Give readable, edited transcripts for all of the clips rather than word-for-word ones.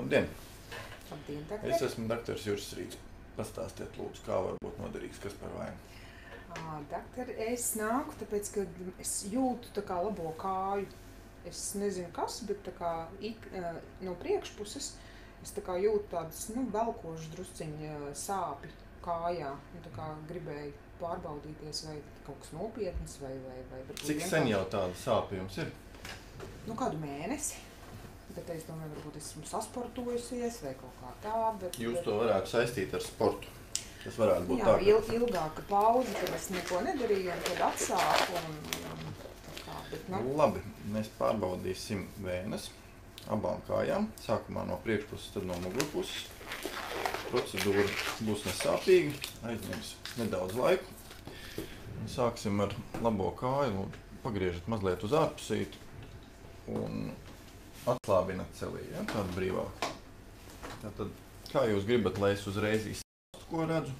Labdien! Labdien, doktor. Es esmu doktors Juris Rīgs. Pastāstiet, lūdzu, kā var būt noderīgs, kas par vainu? Doktor, es nāku, tāpēc, ka es jūtu tā kā labo kāju. Es nezinu kas, bet tā kā no priekšpuses es tā kā jūtu tādas, velkošas drusciņa sāpi kājā. Tā kā gribēju pārbaudīties, vai kaut kas nopietns, vai Cik sen jau tāda sāpe jums ir? Kādu mēnesi. Bet es domāju, varbūt esmu sasportojusies vai kaut kā tā, bet... Jūs to varētu saistīt ar sportu. Tas varētu būt tā, ka... ilgāka pauze, kad es neko nedarīju, un tad atsāku, Labi, mēs pārbaudīsim vēnes abām kājām. Sākumā no priekšpuses, tad no mugurpuses. Procedūra būs nesāpīga, aizņems nedaudz laiku. Sāksim ar labo kāju, pagriežat mazliet uz ārpusīti un atslābinat celī, ja? Tādu brīvāku. Tātad, kā jūs gribat, lai es uzreiz izstāstu, ko redzu,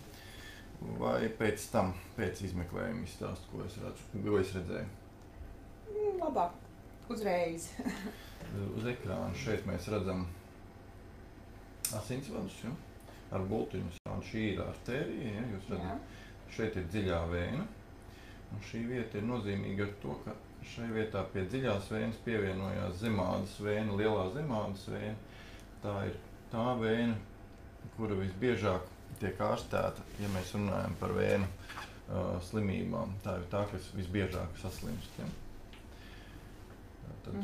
vai pēc tam, pēc izmeklējuma izstāstu, ko es redzu, ko es redzēju? Labāk, uzreiz. Uz ekrāna šeit mēs redzam asinsvadus, ja? Ar bultiņu. Šī ir artērija, ja? Jūs redzat, šeit ir dziļā vēna. Un šī vieta ir nozīmīga ar to, ka šai vietā pie dziļās vēnas pievienojās zemādas vēna, lielā zemādas vēna. Tā ir tā vēna, kura visbiežāk tiek ārstēta, ja mēs runājam par vēnu slimībām. Tā ir tā, kas visbiežāk saslimst. Ja? Tad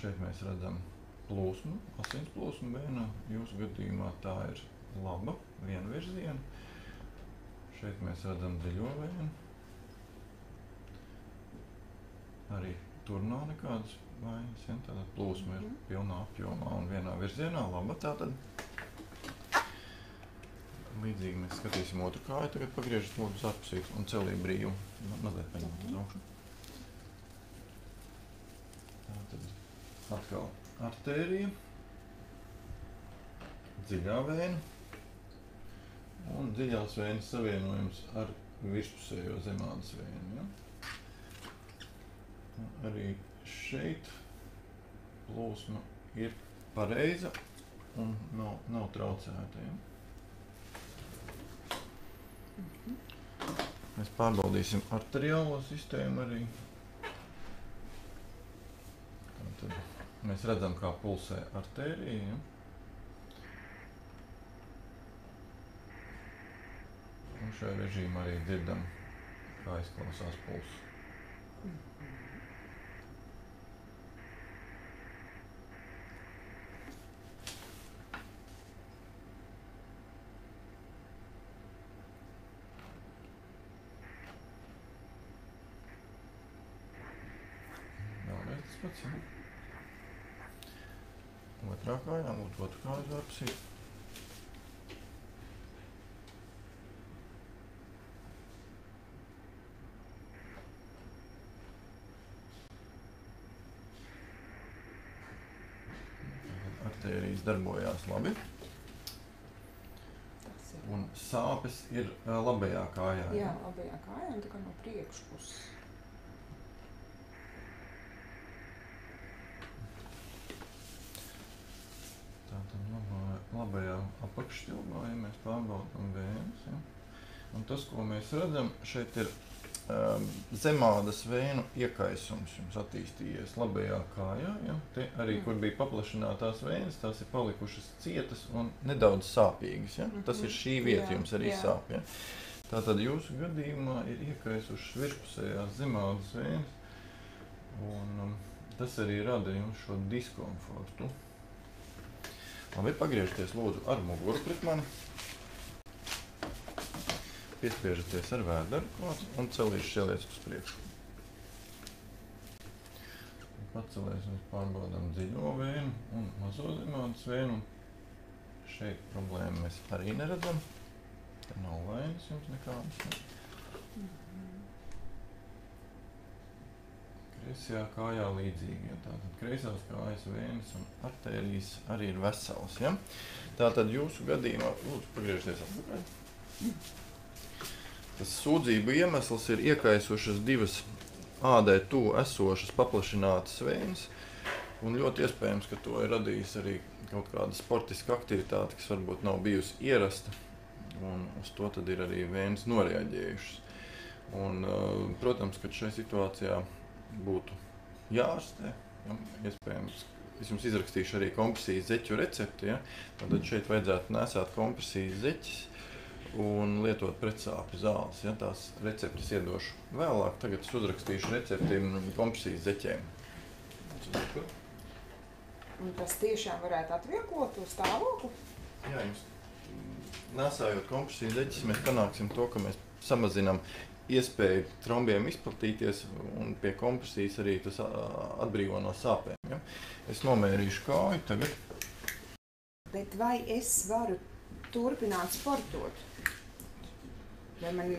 šeit mēs redzam plūsmu, asins plūsmu vēnā. Jūsu gadījumā tā ir laba, vienvirziena. Šeit mēs redzam dziļo vēnu. Arī tur nav nekādas vainas, ja? Tātad plūsma ir pilnā apjomā un vienā virzienā, laba tātad. Līdzīgi mēs skatīsim otru kāju, tagad pagriežat lūdzu uz ārpusīti un celī brīvu. Mazliet paņemt uz augšu. Tātad atkal artērija, dziļā vēna un dziļās vēnas savienojums ar virspusējo zemādas vēnu. Ja? Arī šeit plūsma ir pareiza un nav traucēta. Ja? Mēs pārbaudīsim arteriālo sistēmu arī. Tad mēs redzam, kā pulsē artērija. Ja? Un šajā režīmā arī dzirdam, kā izklausās pulss. Pats, ja? Otrā kājā, lūdzu, otru kāju uz ārpusīti. Artērijas darbojās labi. Un sāpes ir labajā kājā. Jā, labajā kājā un tā kā no priekšpuses. Labajā apakššķilbā, ja mēs pārbaudām vēnes. Ja? Un tas, ko mēs redzam, šeit ir zemādas vēnu iekaisums jums attīstījies labajā kājā. Ja? Te arī, kur bija paplašinātās vēnes, tās ir palikušas cietas un nedaudz sāpīgas. Ja? Tas ir šī vieta jums arī sāp. Ja? Tātad jūsu gadījumā ir iekaisušas virspusējās zemādas vēnes. Un tas arī rada jums šo diskomfortu. Labi, pagriežaties lūdzu ar muguru pret mani. Piespiežaties ar vēderu klāt un celīšu šķeliec uz priekšu. Pacelēs mēs pārbaudām dziļo vēnu un mazo zemādas vēnu. Šeit problēmu mēs arī neredzam. Te nav vainas jums nekādas. Kreisajā kājā līdzīgi. Ja? Tātad kreisās kājas vēnes un artērijas arī ir veselas. Ja? Tātad jūsu gadījumā, lūdzu, pagriežties atpakaļ. Tas sūdzību iemesls ir iekaisušas divas ādai tuvu esošas paplašinātas vēnes. Un ļoti iespējams, ka to ir radījis arī kaut kāda sportiska aktivitāte, kas varbūt nav bijusi ierasta, un uz to tad ir arī vēnes noreaģējušas. Un, protams, ka šajā situācijā būtu jāārstē, ja, iespējams, es jums izrakstīšu arī kompresijas zeķu recepti, ja, tad šeit vajadzētu nesāt kompresijas zeķis un lietot pretsāpju zāles, ja, tās receptes iedošu vēlāk, tagad es uzrakstīšu recepti kompresijas zeķiem. Un tas tiešām varētu atvieglot to stāvokli? Jā, jums nesājot kompresijas zeķis, mēs panāksim to, ka mēs samazinām iespēju trombiem izplatīties, un pie kompresijas arī tas atbrīvo no sāpēm. Ja? Es nomērīšu kāju tagad. Bet vai es varu turpināt sportot? Vai man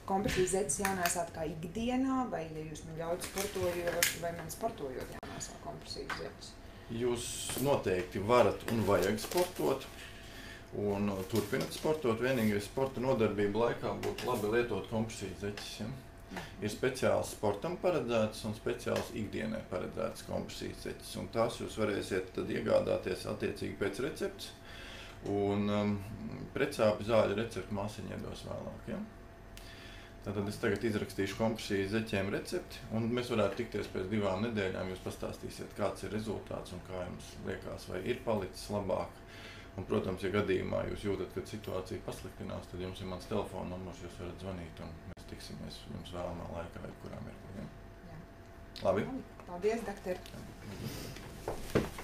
kompresijas zeķis jānēsā kā ikdienā, vai ja jūs man ļaut sportojot, vai man sportojot jānēsā kompresijas zeķis? Jūs noteikti varat un vajag sportot. Un turpināt sportot, vienīgais sporta nodarbība laikā būtu labi lietot kompresijas zeķis. Ja? Ir speciāls sportam paredzēts un speciāls ikdienai paredzēts kompresijas zeķis. Un tās jūs varēsiet tad iegādāties attiecīgi pēc receptes. Un pretsāpju zāļu recepti māsiņa iedos vēlāk. Ja? Tātad es tagad izrakstīšu kompresijas zeķiem recepti, un mēs varētu tikties pēc 2 nedēļām. Jūs pastāstīsiet, kāds ir rezultāts un kā jums liekas, vai ir palicis labāk. Un, protams, ja gadījumā jūs jūtat, ka situācija pasliktinās, tad jums ir mans telefona numurs, jūs varat zvanīt un mēs tiksimies jums vēlamā laikā, kurā mirklī. Ja? Labi? Paldies, doktor! Jā.